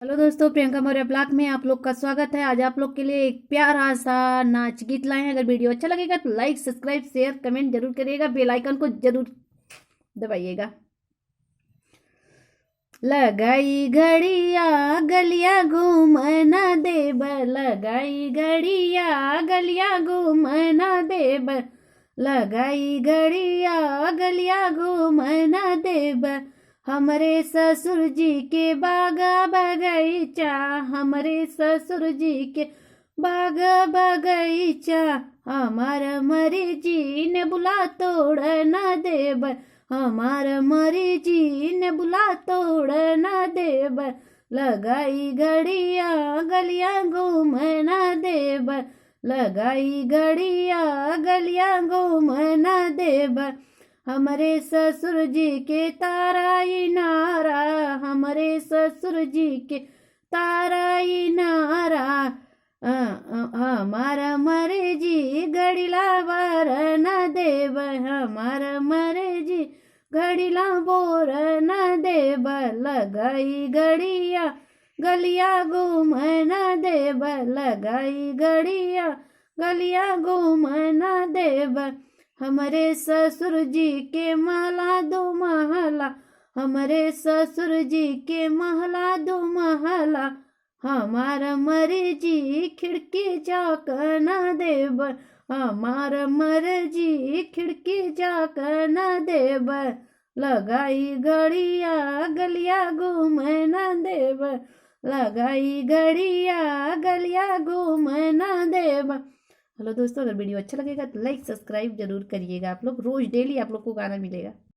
Hello दोस्तों, Priyanka Maurya blog में आप लोग का स्वागत है। आज आप लोग के लिए एक प्यारा सा नाच गीत लाए हैं। अगर वीडियो अच्छा लगेगा तो लाइक, सब्सक्राइब, शेयर, कमेंट जरूर करिएगा। बेल आइकन को जरूर दबाइएगा। लगाई घड़िया गलिया घूमना देब, लगाई घड़िया गलिया घूमना देब, लगाई घड़िया गलिया घूमना देब। हमरे ससुर जी के बागा बगीचा, हमरे ससुर जी के बागा बगीचा, हमार मरी जी ने बुला तोड़ न देब, हमार मरी जी ने बुला तोड़ न देब। लगाई घड़िया गलिया घूम न देब, लगाई घड़िया गलिया घूम न देब। हमरे ससुर जी के ताराई नारा, हमरे ससुर जी के ताराई नारा, हमारा मरे जी गड़िला बर न देब, हमारा मरे जी गड़िला बोर न देब। लगाई घड़िया गलिया घूम न देब, लगाई घड़िया गलिया घूम न देब। हमरे ससुर जी के महला दो महला, हमरे ससुर जी के महला दो महला, हमार मरे जी खिड़की जाक न देब, हमार मरे जी खिड़की जाक न देब। लगाई घड़िया गलिया घूम न देब, लगाई घड़िया गलिया घूम न देब। हेलो दोस्तों, अगर वीडियो अच्छा लगेगा तो लाइक सब्सक्राइब जरूर करिएगा। आप लोग रोज डेली आप लोग को गाना मिलेगा।